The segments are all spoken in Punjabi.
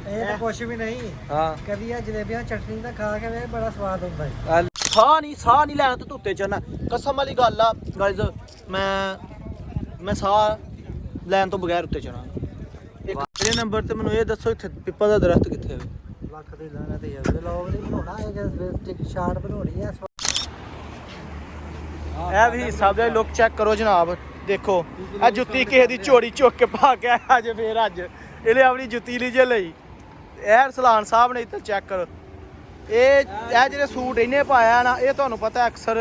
ਇਹ ਤਾਂ ਕੁਛ ਵੀ ਨਹੀਂ। ਹਾਂ ਕਦੀ ਆ ਜਲੇਬੀਆਂ ਚਟਨੀ ਦਾ ਖਾ ਕੇ ਵੇ ਬੜਾ ਸਵਾਦ ਹੁੰਦਾ ਹੈ। ਸਾਹ ਨਹੀਂ ਲੈਣਾ ਤੇ ਧੁੱਤੇ ਚੜਨਾ ਕਸਮ ਵਾਲੀ ਗੱਲ ਆ ਗਾਇਜ਼। ਮੈਂ ਸਾਹ ਲੈਣ ਤੋਂ ਬਗੈਰ ਉੱਤੇ ਚੜਾਂ। ਪਹਿਲੇ ਨੰਬਰ ਤੇ ਮੈਨੂੰ ਇਹ ਦੱਸੋ ਇੱਥੇ ਪਿੱਪਲ ਦਾ ਦਰਖਤ ਕਿੱਥੇ ਹੈ? ਲੱਖ ਦੀ ਲਾਣਾ ਤੇ ਯਾਰ ਵਲੌਗ ਨਹੀਂ ਬਣਾਉਣਾ, ਇਹ ਇੱਕ ਸ਼ਾਰਟ ਬਣਾਉਣੀ ਹੈ। ਇਹ ਵੀ ਸਭ ਦਾ ਲੁੱਕ ਚੈੱਕ ਕਰੋ ਜਨਾਬ। ਦੇਖੋ ਆ ਜੁੱਤੀ ਕਿਸੇ ਦੀ ਝੋੜੀ ਚੁੱਕ ਕੇ ਪਾ ਕੇ ਆਇਆ ਅੱਜ ਫੇਰ ਅੱਜ ਇਹਨੇ ਆਪਣੀ ਜੁੱਤੀ ਲਈ ਜੇ ਲਈ। ਇਹ ਸਲਾਨ ਸਾਹਿਬ ਨੇ ਇੱਥੇ ਚੈੱਕ ਕਰੋ। ਇਹ ਜਿਹੜੇ ਸੂਟ ਇਹਨੇ ਪਾਇਆ ਨਾ ਇਹ ਤੁਹਾਨੂੰ ਪਤਾ ਅਕਸਰ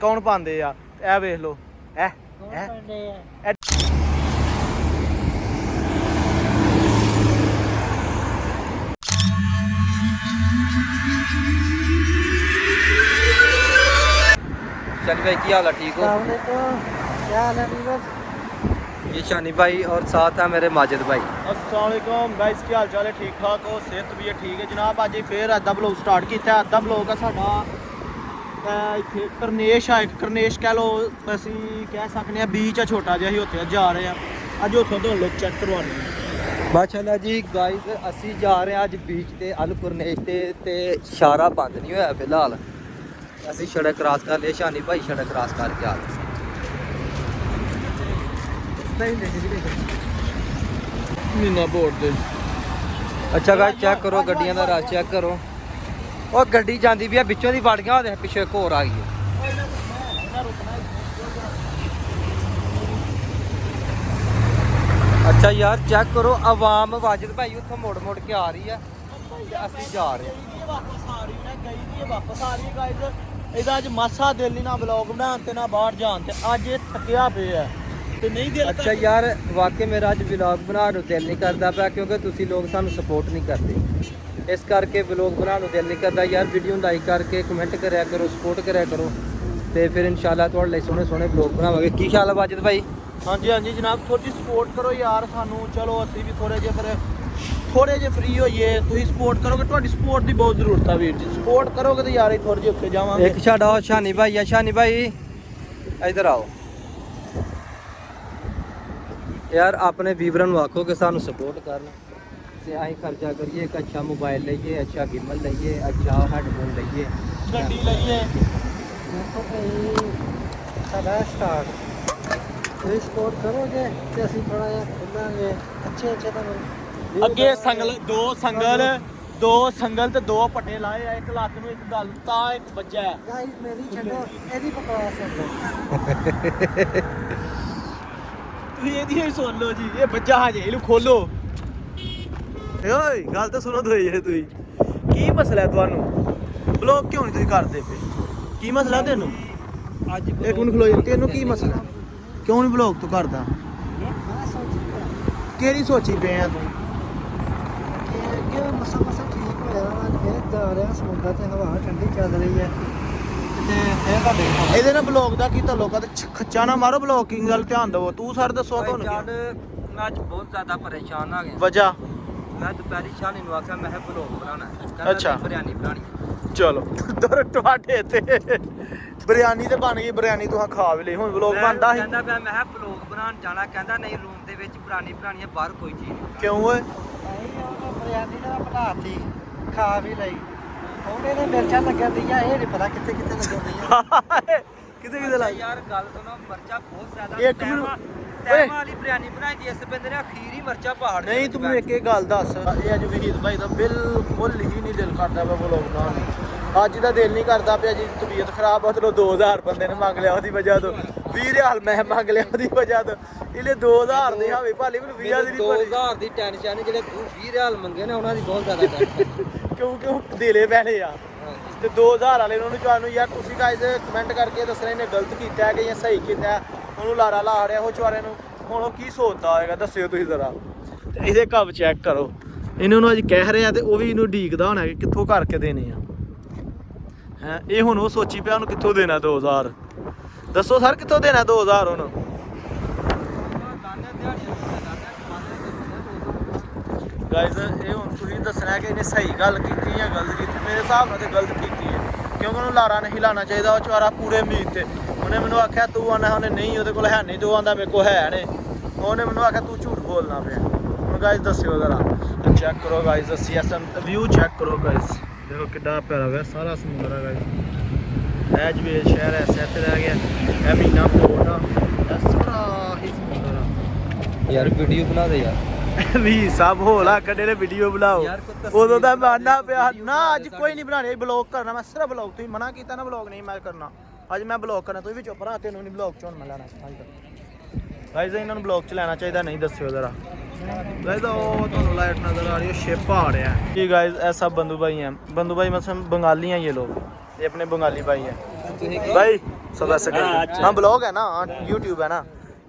ਕੌਣ ਪਾਉਂਦੇ ਆ। ਇਹ ਵੇਖ ਲਓ शानी भाई की हाल है? ठीक हो? क्या हाल है बस? ये शानी भाई और साथ है मेरे माजिद भाई। अस्सलाम वालेकुम गाइस, ਕੀ ਹਾਲ ਚਾਲ ਹੈ? ਠੀਕ ਠਾਕ ਹੋ? ਸਿਹਤ ਵੀ ਠੀਕ ਹੈ ਜਨਾਬ। ਅੱਜ ਫੇਰ ਅੱਧਾ ਬਲੌਗ ਸਟਾਰਟ ਕੀਤਾ। ਅੱਧਾ ਬਲੌਗ ਆ ਸਾਡਾ ਇੱਥੇ ਕਰਨੇਸ਼ ਆ, ਇੱਕ ਕਰਨੇਸ਼ ਕਹਿ ਲਓ, ਅਸੀਂ ਕਹਿ ਸਕਦੇ ਆ ਬੀਚ ਆ ਛੋਟਾ ਜਿਹਾ, ਅਸੀਂ ਉੱਥੇ ਜਾ ਰਹੇ ਆ ਅੱਜ। ਉੱਥੋਂ ਤੋਂ ਲੋਕ ਚੈੱਕ ਕਰਵਾਉਣੇ ਆ। माशाल्लाह जी गाइस ਅਸੀਂ ਜਾ ਰਹੇ ਹਾਂ ਅੱਜ ਬੀਚ ਤੇ ਅਲ ਕੁਰਨੇਸ਼ ਤੇ ਇਸ਼ਾਰਾ ਬੰਦ ਨਹੀਂ ਹੋਇਆ ਫਿਲਹਾਲ। ਅਸੀਂ ਸੜਕ ਕ੍ਰਾਸ ਕਰ ਲਿਆ, ਸ਼ਾਨੀ ਭਾਈ ਸੜਕ ਕ੍ਰਾਸ ਕਰਕੇ ਆ ਗਏ। ਮਹੀਨਾ ਬੋਰਡ ਦੇ ਅੱਛਾ ਗਾਇਸ ਚੈੱਕ ਕਰੋ ਗੱਡੀਆਂ ਦਾ ਰਸ਼ ਚੈੱਕ ਕਰੋ। ਉਹ ਗੱਡੀ ਜਾਂਦੀ ਵੀ ਆ ਵਿੱਚੋਂ ਦੀ ਵੜ ਗਿਆ, ਉਹਦੇ ਪਿੱਛੇ ਇੱਕ ਹੋਰ ਆ ਗਈ ਹੈ। ਅੱਛਾ ਯਾਰ ਚੈੱਕ ਕਰੋ ਆਵਾਮ ਵਾਜਿਦ ਭਾਈ ਉੱਥੋਂ ਮੁੜ ਮੁੜ ਕੇ ਆ ਰਹੀ ਆ ਤੇ ਅਸੀਂ ਜਾ ਰਹੇ ਹਾਂ। ਵਾਪਸ ਆ ਰਹੀ ਗਾਇਸ। ਇਹਦਾ ਅੱਜ ਮਾਸਾ ਦਿਲ ਨਹੀਂ ਨਾ ਵਲੌਗ ਬਣਾਉਣ ਤੇ ਨਾ ਬਾਹਰ ਜਾਣ ਤੇ। ਅੱਜ ਇਹ ਥੱਕਿਆ ਪਿਆ ਤੇ ਨਹੀਂ ਦਿਲ। ਅੱਛਾ ਯਾਰ ਵਾਕਈ ਮੇਰਾ ਅੱਜ ਵਲੌਗ ਬਣਾਉਣ ਨੂੰ ਦਿਲ ਨਹੀਂ ਕਰਦਾ ਪਿਆ ਕਿਉਂਕਿ ਤੁਸੀਂ ਲੋਕ ਸਾਨੂੰ ਸਪੋਰਟ ਨਹੀਂ ਕਰਦੇ। ਇਸ ਕਰਕੇ ਵਲੌਗ ਬਣਾਉਣ ਨੂੰ ਦਿਲ ਨਹੀਂ ਕਰਦਾ ਯਾਰ। ਵੀਡੀਓ ਨੂੰ ਲਾਈਕ ਕਰਕੇ ਕਮੈਂਟ ਕਰਿਆ ਕਰੋ, ਸਪੋਰਟ ਕਰਿਆ ਕਰੋ ਤੇ ਫਿਰ ਇਨਸ਼ਾਅੱਲਾ ਤੁਹਾਡੇ ਲਈ ਸੋਹਣੇ ਸੋਹਣੇ ਵਲੌਗ ਬਣਾਵਾਂਗੇ। ਕੀ ਖਿਆਲ ਹੈ ਵਾਜਿਦ ਭਾਈ? ਹਾਂਜੀ ਜਨਾਬ, ਥੋੜੀ ਸਪੋਰਟ ਕਰੋ ਯਾਰ ਸਾਨੂੰ। ਚਲੋ ਅਸੀਂ ਵੀ ਥੋੜੇ ਜਿਹੇ ਫ੍ਰੀ ਹੋਈਏ। ਤੁਸੀਂ ਸਪੋਰਟ ਕਰੋਗੇ, ਤੁਹਾਡੀ ਸਪੋਰਟ ਦੀ ਬਹੁਤ ਜ਼ਰੂਰਤ ਆ ਵੀਰ ਜੀ। ਸਪੋਰਟ ਕਰੋਗੇ ਤੇ ਯਾਰ ਥੋੜੇ ਜਿਹੇ ਉੱਤੇ ਜਾਵਾਂਗੇ। ਇੱਕ ਛਾੜਾ ਸ਼ਾਨੀ ਭਾਈ ਆ, ਸ਼ਾਨੀ ਭਾਈ ਇੱਧਰ ਆਓ ਯਾਰ। ਆਪਣੇ ਵੀਵਰਾਂ ਨੂੰ ਆਖੋ ਕਿ ਸਾਨੂੰ ਸਪੋਰਟ ਕਰਨ ਤੇ ਅਸੀਂ ਖਰਚਾ ਕਰੀਏ, ਇੱਕ ਅੱਛਾ ਮੋਬਾਈਲ ਲਈਏ, ਅੱਛਾ ਗਿਮਲ ਲਈਏ, ਅੱਛਾ ਹੈਡਫੋਨ ਲਈਏ, ਗੱਡੀ ਲਈਏ। ਸਾਡਾ ਸਟਾਰਟ ਤੁਸੀਂ ਸਪੋਰਟ ਕਰੋਗੇ ਤੇ ਅਸੀਂ ਥੋੜਾ ਜਿਹਾ ਖੁੱਲਾਂਗੇ। ਅੱਛੇ ਤੁਹਾਨੂੰ ਅੱਗੇ ਦੋ ਸੰਗਲ ਤੇ ਦੋ ਪੱਟੇ ਲਾਏ ਆ, ਇੱਕ ਲੱਤ ਨੂੰ, ਇੱਕ ਗੱਲ ਤਾਂ ਇੱਕ ਵੱਜਾ। ਗਾਇਸ ਮੇਰੀ ਛੱਡੋ, ਇਹਦੀ ਬਕਵਾਸ ਸੁਣ ਲਓ। ਤੁਸੀਂ ਇਹਦੀ ਹੀ ਸੁਣ ਲਓ ਜੀ। ਇਹ ਵੱਜਾ ਹਜੇ, ਇਹਨੂੰ ਖੋਲੋ। ਓਏ ਗੱਲ ਤਾਂ ਸੁਣੋ ਤੁਸੀਂ ਕੀ ਮਸਲਾ ਹੈ ਤੁਹਾਨੂੰ? ਬਲੌਗ ਕਿਉਂ ਨਹੀਂ ਤੁਸੀਂ ਕਰਦੇ ਪਏ? ਕੀ ਮਸਲਾ ਤੈਨੂੰ? ਅੱਜ ਇੱਕ ਮਿੰਟ ਖਲੋ ਜਾ। ਤੈਨੂੰ ਕੀ ਮਸਲਾ? ਕਿਉਂ ਨਹੀਂ ਬਲੌਗ ਤੋਂ ਕਰਦਾ? ਕਿਹੜੀ ਸੋਚੀ ਪਿਆ ਤੂੰ? ਕਿ ਮਸਾ ਠੀਕ ਹੋਇਆ। ਅੱਜ ਫੇਰ ਜਾ ਰਿਹਾ ਸਮੁੰਦਰ ਤੇ, ਹਵਾ ਠੰਡੀ ਚੱਲ ਰਹੀ ਹੈ ਤੇ ਫੇਰ ਤੁਹਾਡੇ ਇਹਦੇ ਨਾਲ ਬਲੌਗ ਦਾ ਕੀ ਤਾਲੁਕ ਆ? ਤੇ ਖੱਚਾ ਨਾ ਮਾਰੋ, ਬਲੌਗਿੰਗ ਵੱਲ ਧਿਆਨ ਦਿਓ। ਤੂੰ ਸਰ ਦੱਸੋ ਤੁਹਾਨੂੰ ਮੈਂ ਅੱਜ ਬਹੁਤ ਜ਼ਿਆਦਾ ਪਰੇਸ਼ਾਨ ਆ ਗਿਆ। ਵਜ੍ਹਾ? ਮੈਂ ਦੁਪਹਿਰੀ ਸ਼ਾਨੀ ਨੂੰ ਆਖਿਆ ਮੈਂ ਬਲੌਗ ਬਣਾਉਣਾ। ਅੱਛਾ। ਬਿਰਿਆਨੀ ਬਣਾਉਣੀ। ਚਲੋ ਦਰ ਤੁਹਾਡੇ ਤੇ ਬਿਰਿਆਨੀ ਤੇ ਬਣ ਗਈ। ਬਿਰਿਆਨੀ ਤੂੰ ਖਾ ਵੀ ਲਈ, ਹੁਣ ਵਲੌਗ ਬਣਦਾ ਸੀ। ਕਹਿੰਦਾ ਪਿਆ ਮੈਂ ਬਲੌਗ ਬਣਾਉਣ ਜਾਣਾ। ਕਹਿੰਦਾ ਨਹੀਂ ਰੂਮ ਦੇ ਵਿੱਚ ਪੁਰਾਣੀ ਹੈ, ਬਾਹਰ ਕੋਈ ਚੀਜ਼ ਨਹੀਂ। ਕਿਉਂ ਓਏ? ਬਿਰਿਆਨੀ ਦਾ ਬਣਾਤੀ, ਖਾ ਵੀ ਲਈ। ਉਹਨੇ ਨੇ ਮਿਰਚਾਂ ਲੱਗਣ ਦੀਆਂ, ਇਹ ਨਹੀਂ ਪਤਾ ਕਿੱਥੇ ਲੱਗਣ ਦੀਆਂ। ਕਿਤੇ ਲੱਗ ਯਾਰ ਗੱਲ ਸੁਣੋ, ਮਿਰਚਾਂ ਬਹੁਤ ਜ਼ਿਆਦਾ। ਇੱਕ ਮਿੰਟ ਟਾਈਮ ਵਾਲੀ ਬਿਰਿਆਨੀ ਬਣਾਈ ਦੀ ਇਸ ਬੰਦੇ ਨੇ, ਅਖੀਰ ਹੀ ਮਿਰਚਾਂ ਪਹਾੜ। ਨਹੀਂ ਤੂੰ ਮੈਨੂੰ ਇੱਕ ਗੱਲ ਦੱਸ। ਇਹ ਅੱਜ ਵਹੀਦ ਭਾਈ ਦਾ ਬਿਲਕੁਲ ਹੀ ਨਹੀਂ ਦਿਲ ਕਰਦਾ ਪਿਆ ਵਲੌਗ ਬਣਾਉਣ ਨੂੰ। ਅੱਜ ਦਾ ਦਿਲ ਨਹੀਂ ਕਰਦਾ ਪਿਆ ਜੀ। ਤਬੀਅਤ ਖਰਾਬ ਆ, ਚਲੋ 2000 ਬੰਦੇ ਨੇ ਮੰਗ ਲਿਆ ਉਹਦੀ ਵਜ੍ਹਾ ਤੋਂ। 20 ਰਿਆਲ ਮੈਂ ਮੰਗ ਲਿਆ ਉਹਦੀ ਵਜ੍ਹਾ ਤੋਂ। ਇਹਨੇ 2000 ਦੇ ਹਾਵੇ ਭਾਲੀ ਮੈਨੂੰ 20 ਦੀ ਨਹੀਂ 2000 ਦੀ ਟੈਨਸ਼ਨ। ਜਿਹੜੇ 20 ਰਿਆਲ ਮੰਗੇ ਨੇ ਉਹਨਾਂ ਦੀ ਬਹੁਤ ਜ਼ਿਆਦਾ ਟੈਨਸ਼ਨ। ਕਿਉਂ ਦੇਲੇ ਪੈਣੇ ਆ ਤੇ 2000 ਵਾਲੇ ਨੂੰ ਤੁਹਾਨੂੰ ਯਾਰ ਤੁਸੀਂ ਗਾਇਜ਼ ਕਮੈਂਟ ਕਰਕੇ ਦੱਸਣਾ ਇਹਨੇ ਗਲਤ ਕੀਤਾ ਕਿ ਜਾਂ ਸਹੀ ਕੀਤਾ। ਉਹਨੂੰ ਲਾਰਾ ਲਾ ਰਿਹਾ ਉਹ ਚਵਾਰੇ ਨੂੰ। ਹੁਣ ਉਹ ਕੀ ਸੋਚਦਾ ਹੋਏਗਾ ਦੱਸਿਓ ਤੁਸੀਂ ਜ਼ਰਾ। ਤੇ ਇਹਦੇ ਕੱਬ ਚੈੱਕ ਕਰੋ। ਇਹਨੂੰ ਨੂੰ ਅੱਜ ਕਹਿ ਰਿਹਾ ਤੇ ਉਹ ਵੀ ਇਹਨੂੰ ਢੀਕਦਾ ਹੋਣਾ ਕਿ ਕਿੱਥੋਂ ਕਰਕੇ ਦੇਣੇ ਆ। ਹੈ ਇਹ ਹੁਣ ਉਹ ਸੋਚੀ ਪਿਆ ਉਹਨੂੰ ਕਿੱਥੋਂ ਦੇਣਾ 2000। ਦੱਸੋ ਸਰ ਕਿੱਥੋਂ ਦੇਣਾ 2000 ਉਹਨੂੰ? ਗਾਇਜ਼ ਇਹ ਹੁਣ ਤੁਸੀਂ ਦੱਸਣਾ ਕਿ ਇਹਨੇ ਸਹੀ ਗੱਲ ਕੀਤੀ ਜਾਂ ਗਲਤ ਕੀਤੀ। ਮੇਰੇ ਹਿਸਾਬ ਨਾਲ ਤੇ ਗਲਤ ਕੀਤੀ ਹੈ ਕਿਉਂਕਿ ਉਹਨੂੰ ਲਾਰਾ ਨਹੀਂ ਲਾਉਣਾ ਚਾਹੀਦਾ। ਉਹ ਚਵਾਰਾ ਪੂਰੇ ਉਮੀਦ ਤੇ ਉਹਨੇ ਮੈਨੂੰ ਆਖਿਆ ਤੂੰ ਆਣਾ, ਉਹਨੇ ਨਹੀਂ ਉਹਦੇ ਕੋਲ ਹੈ ਨਹੀਂ, ਤੂੰ ਆਂਦਾ ਮੇਰੇ ਕੋਲ ਹੈ ਨੇ। ਉਹਨੇ ਮੈਨੂੰ ਆਖਿਆ ਤੂੰ ਝੂਠ ਬੋਲਣਾ ਪਿਆ। ਹੁਣ ਗਾਇਜ਼ ਦੱਸਿਓ ਜ਼ਰਾ ਚੈੱਕ ਕਰੋ ਗਾਇਸ ਸੀਐਸਐਮ ਵਿਊ ਚੈੱਕ ਕਰੋ ਗਾਇਸ ਦੇਖੋ ਕਿੱਡਾ ਪਿਆਰਾ ਹੋਇਆ ਸਾਰਾ ਸਮੁੰਦਰ ਹੈ ਗਾਇਸ ਇਹ ਜਵੇਲ ਸ਼ਹਿਰ ਹੈ ਸੈੱਟ ਰਹਿ ਗਿਆ ਇਹ ਮੀਨਾ ਪੋਰਟ ਆ ਇਹ ਸਾਰਾ ਹੀ ਸਮੁੰਦਰ ਆ ਯਾਰ ਵੀਡੀਓ ਬਣਾ ਦੇ ਯਾਰ ਵੀ ਸਭ ਹੋਲਾ ਕੱਢੇ ਨੇ ਵੀਡੀਓ ਬਣਾਓ ਯਾਰ ਕੋਈ ਤਸਵੀਰ ਉਦੋਂ ਦਾ ਮਾਨਾ ਪਿਆ ਨਾ ਅੱਜ ਕੋਈ ਨਹੀਂ ਬਣਾਣੇ ਬਲੌਗ ਕਰਨਾ ਮੈਂ ਸਿਰਫ ਬਲੌਗ ਤੁਸੀਂ ਮਨਾ ਕੀਤਾ ਨਾ ਬਲੌਗ ਨਹੀਂ ਮੈਂ ਕਰਨਾ ਅੱਜ ਮੈਂ ਬਲੌਗ ਕਰਨਾ ਤੁਸੀਂ ਵੀ ਚੁੱਪ ਰਹਾ ਤੈਨੂੰ ਨਹੀਂ ਬਲੌਗ ਚੋਂ ਮੈਂ ਲੈਣਾ ਗਾਇਸ ਇਹਨਾਂ ਨੂੰ ਬਲੌਗ ਚ ਲੈਣਾ ਚਾਹੀਦਾ ਨਹੀਂ ਦੱਸਿਓ ਜ਼ਰਾ ਗਾਇਸ ਉਹ ਤੁਹਾਨੂੰ ਲਾਈਟ नजर आ रही है शिप आ रहा है ये गाइस ऐसा बंधु भाई हैं बंधु भाई मतलब बंगाली हैं ये लोग ये अपने बंगाली भाई हैं भाई सब ऐसे करके हाँ ब्लॉग है ना यूट्यूब है ना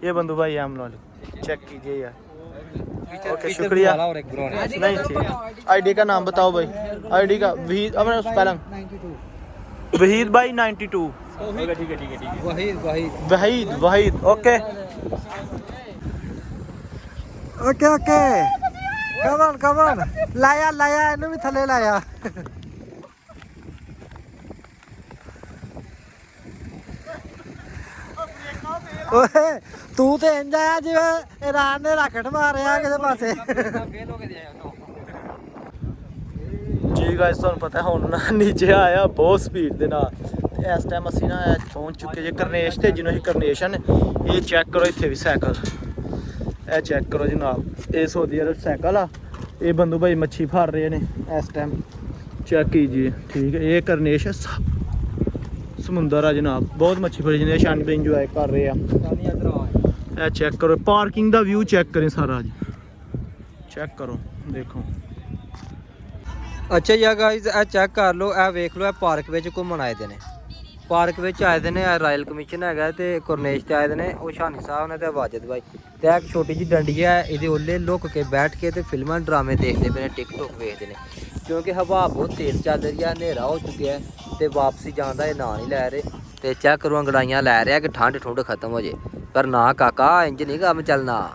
ये बंधु भाई है हम लोग चेक कीजिए यार ओके शुक्रिया और एक ब्रो नहीं ठीक आईडी का नाम बताओ भाई आईडी का वहीद अपना स्पेलिंग वहीद भाई 92 Waheed Waheed okay okay okay ਕਮਨ ਲਾਇਆ ਇਹਨੂੰ ਵੀ ਥੱਲੇ ਲਾਇਆ ਓਏ ਤੂੰ ਤੇ ਇੰਜ ਆਇਆ ਜਿਵੇਂ ਇਰਾਨ ਨੇ ਰਾਕਟ ਮਾਰਿਆ ਕਿਸੇ ਪਾਸੇ ਫੇਲ ਹੋ ਕੇ ਦੇ ਆਇਆ ਜੀ ਗਾਇਸ ਤੁਹਾਨੂੰ ਪਤਾ ਹੁਣ ਨਾ ਨੀਚੇ ਆਇਆ ਬਹੁਤ ਸਪੀਡ ਦੇ ਨਾਲ ਤੇ ਇਸ ਟਾਈਮ ਅਸੀਂ ਨਾ ਪਹੁੰਚ ਚੁੱਕੇ ਜੇ ਕਰਨੇਸ਼ ਤੇ ਜਿਹਨੂੰ ਅਸੀਂ ਕਰਨੇਸ਼ਨ ਇਹ ਚੈੱਕ ਕਰੋ ਇੱਥੇ ਵੀ ਸਾਈਕਲ ਇਹ ਚੈੱਕ ਕਰੋ ਜਨਾਬ ਇਹ ਸਊਦੀ ਅਰਬ ਸਾਈਕਲ ਆ ਇਹ ਬੰਦੂ ਭਾਈ ਮੱਛੀ ਫੜ ਰਹੇ ਨੇ ਇਸ ਟਾਈਮ ਚੈੱਕ ਕੀजिए ਠੀਕ ਹੈ ਇਹ ਕਰਨੇਸ਼ ਸਮੁੰਦਰ ਆ ਜਨਾਬ ਬਹੁਤ ਮੱਛੀ ਫੜੀ ਜਾਂਦੇ ਸ਼ਾਨ ਵੀ ਇੰਜੋਏ ਕਰ ਰਹੇ ਆ ਇਹ ਚੈੱਕ ਕਰੋ ਪਾਰਕਿੰਗ ਦਾ ਵਿਊ ਚੈੱਕ ਕਰੇ ਸਾਰਾ ਜੀ ਚੈੱਕ ਕਰੋ ਦੇਖੋ ਅੱਛਾ ਯਾ ਗਾਇਜ਼ ਇਹ ਚੈੱਕ ਕਰ ਲਓ ਇਹ ਵੇਖ ਲਓ ਇਹ ਪਾਰਕ ਵਿੱਚ ਘੁੰਮਣ ਆਏ ਦੇ ਨੇ ਪਾਰਕ ਵਿੱਚ ਆਏ ਦੇ ਨੇ ਰਾਇਲ ਕਮਿਸ਼ਨ ਹੈਗਾ ਤੇ ਕੁਰਨੇਸ਼ ਤੇ ਆਏ ਦੇ ਨੇ ਉਹ ਸ਼ਾਨੀ ਸਾਹਿਬ ਨੇ ਤੇ ਵਾਜਦ ਭਾਈ ਤੇ ਇੱਕ ਛੋਟੀ ਜਿਹੀ ਡੰਡੀ ਹੈ ਇਹਦੇ ਉੱਲੇ ਲੁੱਕ ਕੇ ਬੈਠ ਕੇ ਤੇ ਫਿਲਮਾਂ ਡਰਾਮੇ ਦੇਖਦੇ ਪਏ ਨੇ ਟਿਕਟੋਕ ਵੇਖਦੇ ਨੇ ਕਿਉਂਕਿ ਹਵਾ ਬਹੁਤ ਤੇਜ਼ ਚੱਲ ਰਹੀ ਹੈ ਹਨੇਰਾ ਹੋ ਚੁੱਕਿਆ ਤੇ ਵਾਪਸੀ ਜਾਣ ਦਾ ਇਹ ਨਾਂ ਨਹੀਂ ਲੈ ਰਹੇ ਤੇ ਚੈੱਕ ਕਰੋ ਅੰਗੜਾਈਆਂ ਲੈ ਰਿਹਾ ਕਿ ਠੰਡ ਠੁੰਡ ਖਤਮ ਹੋ ਜੇ ਪਰ ਨਾ ਕਾਕਾ ਇੰਜ ਨਹੀਂ ਕੰਮ ਚੱਲਣਾ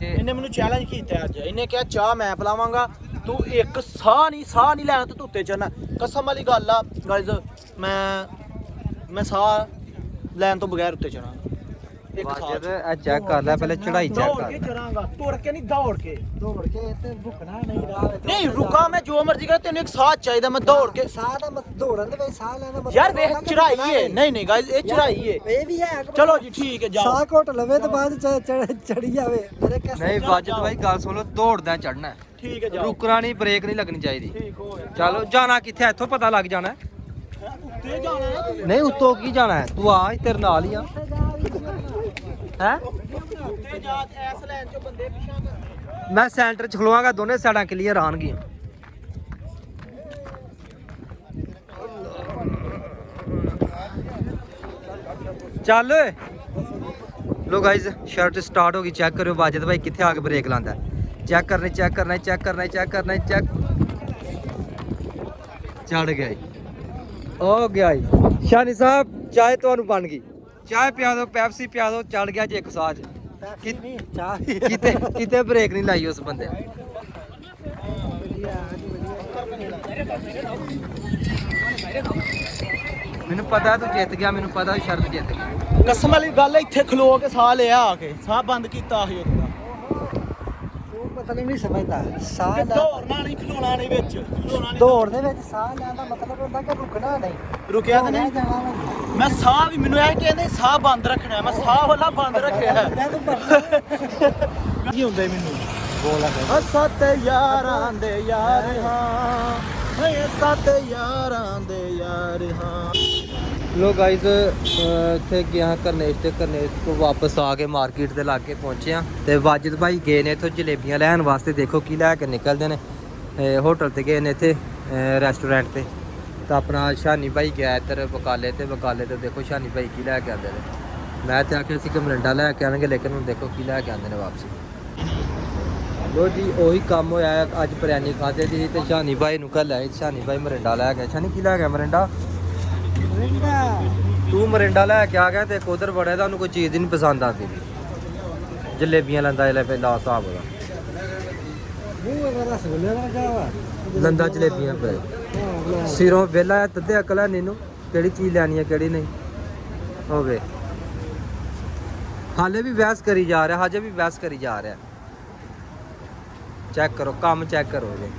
ਇਹਨੇ ਮੈਨੂੰ ਚੈਲੰਜ ਕੀਤਾ ਅੱਜ ਇਹਨੇ ਕਿਹਾ ਚਾਹ ਮੈਂ ਪਿਲਾਵਾਂਗਾ ਤੂੰ ਇੱਕ ਸਾਹ ਨਹੀਂ ਲੈਣਾ ਤੇ ਉੱਤੇ ਚੜਨਾ ਕਸਮ ਵਾਲੀ ਗੱਲ ਆ ਗਾਇਜ਼ ਮੈਂ ਸਾਹ ਲੈਣ ਤੋਂ ਬਗੈਰ ਉੱਤੇ ਚੜਾਂਗਾ ਇੱਕ ਵਾਜਦ ਇਹ ਚੈੱਕ ਕਰ ਲੈ ਪਹਿਲੇ ਚੜਾਈ ਚੈੱਕ ਦੌੜ ਕੇ ਕਰ ਚੜਾਂਗਾ ਤੁਰ ਕੇ ਨਹੀਂ ਦੌੜ ਕੇ ਤੇ ਭੁੱਖਣਾ ਨਹੀਂ ਰਾਹ ਨਹੀਂ ਰੁਕਾ ਮੈਂ ਜੋ ਮਰਜ਼ੀ ਕਰਾਂ ਤੈਨੂੰ ਇੱਕ ਸਾਹ ਚਾਹੀਦਾ ਮੈਂ ਦੌੜ ਕੇ ਸਾਹ ਦਾ ਦੌੜਨ ਦੇ ਵਿੱਚ ਸਾਹ ਲੈਣਾ ਯਾਰ ਵੇਖ ਚੜਾਈ ਏ ਨਹੀਂ ਗਾਇਜ਼ ਇਹ ਚੜਾਈ ਏ ਇਹ ਵੀ ਹੈ ਚਲੋ ਜੀ ਠੀਕ ਹੈ ਜਾਓ ਸਾਹ ਘੁੱਟ ਲਵੇ ਤੇ ਬਾਅਦ ਚੜੀ ਜਾਵੇ ਮੇਰੇ ਕਿਹਾ ਨਹੀਂ ਵਾਜਦ ਭਾਈ ਗੱਲ ਸੁਣ ਲਓ ਦੌੜਦਾ ਚੜਨਾ ਠੀਕ ਹੈ ਜਾਓ ਰੁਕਣਾ ਨਹੀਂ ਬ੍ਰੇਕ ਨਹੀਂ ਲੱਗਣੀ ਚਾਹੀਦੀ ਠੀਕ ਹੋ ਗਿਆ ਚਲੋ ਜਾਣਾ ਕਿੱਥੇ ਇੱਥੋਂ ਪਤਾ ਲੱਗ ਜਾਣਾ ਉੱਤੇ ਜਾਣਾ ਹੈ ਨਹੀਂ ਉੱਤੋਂ ਕੀ ਜਾਣਾ ਹੈ ਤੂੰ ਆ ਤੇਰੇ ਨਾਲ ਹੀ ਆ ਹੈ ਉੱਤੇ ਜਾ ਐਸ ਲਾਈਨ ਚੋਂ ਬੰਦੇ ਪਿੱਛਾ ਕਰ ਮੈਂ ਸੈਂਟਰ ਚ ਖਲੋਵਾਂਗਾ ਦੋਨੇ ਸਾਈਡਾਂ ਕਲੀਅਰ ਆਣਗੀਆਂ ਚੱਲ ਓਏ ਲੋ ਗਾਇਜ਼ ਸ਼ਰਟ ਸਟਾਰਟ ਹੋ ਗਈ ਚੈੱਕ ਕਰਿਓ ਵਾਜਦ ਭਾਈ ਕਿੱਥੇ ਆ ਕੇ ਬ੍ਰੇਕ ਲਾਉਂਦਾ ਚੈੱਕ ਕਰਨਾ ਚੈੱਕ ਚੜ ਗਿਆ ਜੀ ਹੋ ਗਿਆ ਜੀ ਸ਼ਾਨੀ ਸਾਹਿਬ ਚਾਹ ਤੁਹਾਨੂੰ ਬਣ ਗਈ ਚਾਹ ਪਿਆ ਦਿਓ ਪੈਪਸੀ ਪਿਆ ਦਿਓ ਚੜ ਗਿਆ ਜੀ ਇੱਕ ਸਾਜ ਨਹੀਂ ਚਾਹ ਕਿਤੇ ਬ੍ਰੇਕ ਨਹੀਂ ਲਾਈ ਉਸ ਬੰਦੇ ਮੈਨੂੰ ਪਤਾ ਤੂੰ ਜਿੱਤ ਗਿਆ ਮੈਨੂੰ ਪਤਾ ਸ਼ਰਤ ਜਿੱਤ ਗਿਆ ਕਸਮ ਵਾਲੀ ਗੱਲ ਇੱਥੇ ਖਲੋ ਕੇ ਸਾਹ ਲਿਆ ਆ ਕੇ ਸਾਹ ਬੰਦ ਕੀਤਾ ਸੀ ਉਹਦਾ ਉਹ ਮਤਲਬ ਨਹੀਂ ਸਮਝਦਾ ਸਾਹ ਕਿ ਲੈ ਦੌੜਨਾ ਨਹੀਂ ਖਲੋਣਾ ਨਹੀਂ ਵਿੱਚ ਖਲੋਣਾ ਨਹੀਂ ਦੌੜ ਦੇ ਵਿੱਚ ਸਾਹ ਲੈਣ ਦਾ ਮਤਲਬ ਹੁੰਦਾ ਕਿ ਰੁਕਣਾ ਨਹੀਂ ਰੁਕਿਆ ਤਾਂ ਨਹੀਂ ਜਾਣਾ ਵਾ। ਮੈਂ ਸਾਹ ਵੀ ਮੈਨੂੰ ਇਹ ਕਹਿੰਦੇ ਸਾਹ ਬੰਦ ਰੱਖਣਾ ਮੈਂ ਸਾਹ ਵਾਲਾ ਬੰਦ ਰੱਖਿਆ ਮੈਂ ਤੂੰ ਭਰਨਾ ਕੀ ਹੁੰਦਾ ਮੈਨੂੰ ਬੋਲ ਆ ਸੱਤ ਯਾਰਾਂ ਦੇ ਯਾਰ ਹਾਂ ਹਏ ਸੱਤ ਯਾਰਾਂ ਦੇ ਯਾਰ ਹਾਂ ਲੋ ਗਾਇਜ਼ ਇੱਥੇ ਗਿਆ ਕਰਨੇਸ਼ ਤੋਂ ਵਾਪਸ ਆ ਕੇ ਮਾਰਕੀਟ ਦੇ ਲਾਗੇ ਪਹੁੰਚੇ ਆ ਤੇ ਵਾਜਦ ਭਾਈ ਗਏ ਨੇ ਇੱਥੋਂ ਜਲੇਬੀਆਂ ਲੈਣ ਵਾਸਤੇ ਦੇਖੋ ਕੀ ਲੈ ਕੇ ਨਿਕਲਦੇ ਨੇ ਹੋਟਲ ਤੇ ਗਏ ਨੇ ਇੱਥੇ ਰੈਸਟੋਰੈਂਟ ਤੇ ਤਾਂ ਆਪਣਾ ਸ਼ਾਨੀ ਭਾਈ ਗਿਆ ਇੱਧਰ ਬਕਾਲੇ ਤੇ ਦੇਖੋ ਸ਼ਾਨੀ ਭਾਈ ਕੀ ਲੈ ਕੇ ਆਉਂਦੇ ਨੇ ਮੈਂ ਤੇ ਆਖਿਆ ਸੀ ਕਿ ਮਰਿੰਡਾ ਲੈ ਕੇ ਆਣਗੇ ਲੇਕਿਨ ਹੁਣ ਦੇਖੋ ਕੀ ਲੈ ਕੇ ਆਉਂਦੇ ਨੇ ਵਾਪਸੀ ਲੋ ਜੀ ਉਹੀ ਕੰਮ ਹੋਇਆ ਅੱਜ ਬਿਰਿਆਨੀ ਖਾਦੇ ਦੀ ਤੇ ਸ਼ਾਨੀ ਭਾਈ ਨੂੰ ਕੱਲ ਆਏ ਸ਼ਾਨੀ ਭਾਈ ਮਰਿੰਡਾ ਲੈ ਗਿਆ ਸ਼ਾਨੀ ਕੀ ਲੈ ਗਿਆ ਮਰਿੰਡਾ ਤੂੰ ਮਰਿੰਡਾ ਲੈ ਕੇ ਆ ਗਿਆ ਤੇ ਉਧਰ ਬੜਿਆ ਤਾਂ ਉਹਨੂੰ ਕੋਈ ਚੀਜ਼ ਹੀ ਨਹੀਂ ਪਸੰਦ ਆਉਂਦੀ ਜਲੇਬੀਆਂ ਲੈਂਦਾ ਲੈ ਪਹਿਲਾਂ ਹਿਸਾਬ ਉਹਦਾ ਲੰਦਾ ਜਲੇਬੀਆਂ ਪਏ ਸਿਰੋਂ ਵਿਹਲਾ ਤੱਦੇ ਅਕਲ ਹੈ ਨੀਨੂੰ ਕਿਹੜੀ ਚੀਜ਼ ਲੈਣੀ ਹੈ ਕਿਹੜੀ ਨਹੀਂ ਹੋਵੇ ਹਾਲੇ ਵੀ ਬਹਿਸ ਕਰੀ ਜਾ ਰਿਹਾ ਚੈੱਕ ਕਰੋ ਕੰਮ ਚੈੱਕ ਕਰੋ ਜੀ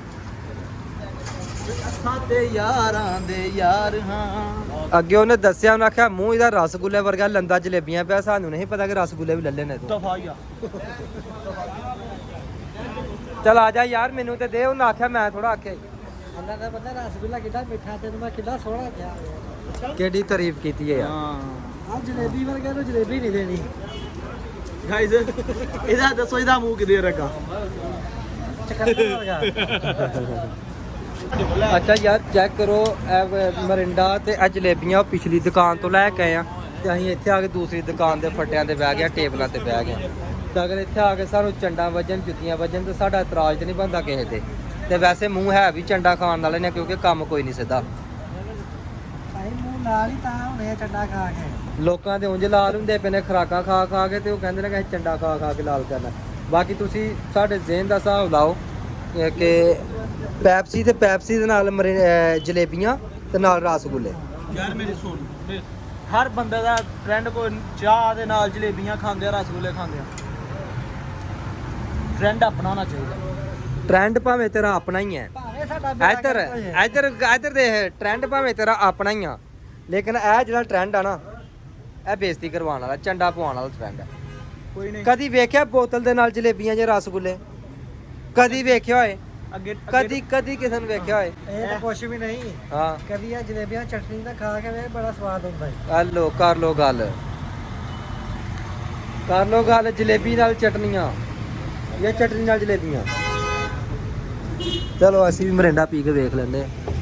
ਸਾਡੇ ਯਾਰਾਂ ਦੇ ਯਾਰ ਹਾਂ ਅੱਗੇ ਉਹਨੇ ਦੱਸਿਆ ਉਹਨੇ ਆਖਿਆ ਮੂੰਹ ਇਹਦਾ ਰਸਗੁੱਲੇ ਵਰਗਾ ਲੰਦਾ ਜਲੇਬੀਆਂ ਪਿਆ ਸਾਨੂੰ ਨਹੀਂ ਪਤਾ ਕਿ ਰਸਗੁੱਲੇ ਵੀ ਲੱਲੇ ਨੇ ਤੂੰ ਦਫਾ ਹੀ ਆ ਚਲ ਆ ਜਾ ਯਾਰ ਮੈਨੂੰ ਤੇ ਦੇ ਉਹਨੇ ਆਖਿਆ ਮੈਂ ਥੋੜਾ ਆਖਿਆ ਅੱਲਾ ਦਾ ਬੰਦਾ ਰਸਗੁੱਲਾ ਕਿੱਡਾ ਮਿੱਠਾ ਤੈਨੂੰ ਮੈਂ ਕਿੱਡਾ ਸੋਹਣਾ ਕਿਹਾ ਕਿਹੜੀ ਤਾਰੀਫ ਕੀਤੀ ਹੈ ਯਾਰ ਆ ਜਲੇਬੀ ਵਰਗਾ ਨੂੰ ਜਲੇਬੀ ਨਹੀਂ ਦੇਣੀ ਗਾਇਜ਼ ਇਹਦਾ ਦੱਸੋ ਇਹਦਾ ਮੂੰਹ ਕਿਦੇ ਰੱਖਾ ਚਕੰਦਰ ਵਰਗਾ ਅੱਛਾ ਯਾਰ ਚੈੱਕ ਕਰੋ ਇਹ ਮਰਿੰਡਾ ਤੇ ਇਹ ਜਲੇਬੀਆਂ ਉਹ ਪਿਛਲੀ ਦੁਕਾਨ ਤੋਂ ਲੈ ਕੇ ਆਏ ਆ ਤੇ ਅਸੀਂ ਇੱਥੇ ਆ ਕੇ ਦੂਸਰੀ ਦੁਕਾਨ ਦੇ ਫੱਟਿਆਂ ਤੇ ਬਹਿ ਗਏ ਟੇਬਲਾਂ ਤੇ ਬਹਿ ਗਏ ਤਾਂ ਅਗਰ ਇੱਥੇ ਆ ਕੇ ਸਾਨੂੰ ਚੰਡਾ ਵੱਜਣ ਜੁੱਤੀਆਂ ਵੱਜਣ ਤੇ ਸਾਡਾ ਇਤਰਾਜ਼ ਤੇ ਨਹੀਂ ਬਣਦਾ ਕਿਸੇ ਤੇ ਵੈਸੇ ਮੂੰਹ ਹੈ ਵੀ ਚੰਡਾ ਖਾਣ ਵਾਲੇ ਨੇ ਕਿਉਂਕਿ ਕੰਮ ਕੋਈ ਨਹੀਂ ਸਿੱਧਾ ਭਾਈ ਮੂੰਹ ਨਾਲ ਹੀ ਤਾਂ ਹੁਣੇ ਚੰਡਾ ਖਾ ਕੇ ਲੋਕਾਂ ਦੇ ਉਂਝ ਲਾਲ ਹੁੰਦੇ ਪਏ ਨੇ ਖਰਾਕਾਂ ਖਾ ਖਾ ਕੇ ਤੇ ਉਹ ਕਹਿੰਦੇ ਨੇ ਕਿ ਅਸੀਂ ਚੰਡਾ ਖਾ ਖਾ ਕੇ ਲਾਲ ਕਰਨਾ ਬਾਕੀ ਤੁਸੀਂ ਸਾਡੇ ਜ਼ਿਹਨ ਦਾ ਹਿਸਾਬ ਲਾਓ ਕਿ ਪੈਪਸੀ ਦੇ ਨਾਲ ਜਲੇਬੀਆਂ ਤੇ ਨਾਲ ਰਸਗੁੱਲੇ ਯਾਰ ਮੇਰੀ ਸੁਣ ਹਰ ਬੰਦੇ ਦਾ ਟ੍ਰੈਂਡ ਕੋਈ ਚਾਹ ਦੇ ਨਾਲ ਜਲੇਬੀਆਂ ਖਾਂਦੇ ਆ ਰਸਗੁੱਲੇ ਖਾਂਦੇ ਆ ਟ੍ਰੈਂਡ ਅਪਣਾਉਣਾ ਚਾਹੀਦਾ ਟ੍ਰੈਂਡ ਭਾਵੇਂ ਤੇਰਾ ਆਪਣਾ ਹੀ ਹੈ ਭਾਵੇਂ ਸਾਡਾ ਇੱਧਰ ਦੇਖ ਟ੍ਰੈਂਡ ਭਾਵੇਂ ਤੇਰਾ ਆਪਣਾ ਹੀ ਆ ਲੇਕਿਨ ਇਹ ਜਿਹੜਾ ਟ੍ਰੈਂਡ ਆ ਨਾ ਇਹ ਬੇਇੱਜ਼ਤੀ ਕਰਵਾਉਣ ਵਾਲਾ ਚੰਡਾ ਪਵਾਉਣ ਵਾਲਾ ਟ੍ਰੈਂਡ ਹੈ ਕੋਈ ਨਹੀਂ ਕਦੀ ਵੇਖਿਆ ਬੋਤਲ ਦੇ ਨਾਲ ਜਲੇਬੀਆਂ ਜਾਂ ਰਸਗੁੱਲੇ ਕਦੀ ਵੇਖਿਆ ਹੋਏ ਕਦੀ ਕਿਸੇ ਨੂੰ ਵੇਖਿਆ ਹੋਏ ਇਹ ਤਾਂ ਕੁਛ ਵੀ ਨਹੀਂ ਹਾਂ ਕਦੀ ਆ ਜਲੇਬੀਆਂ ਚਟਨੀ ਨਾਲ ਖਾ ਕੇ ਵੇ ਬੜਾ ਸਵਾਦ ਹੁੰਦਾ ਹੈ ਹਲੋ ਕਰ ਲੋ ਗੱਲ ਜਲੇਬੀ ਨਾਲ ਚਟਨੀਆਂ ਜਾਂ ਚਟਨੀ ਨਾਲ ਜਲੇਬੀਆਂ ਚਲੋ ਅਸੀਂ ਵੀ ਮਰਿੰਡਾ ਪੀ ਕੇ ਵੇਖ ਲੈਂਦੇ ਹਾਂ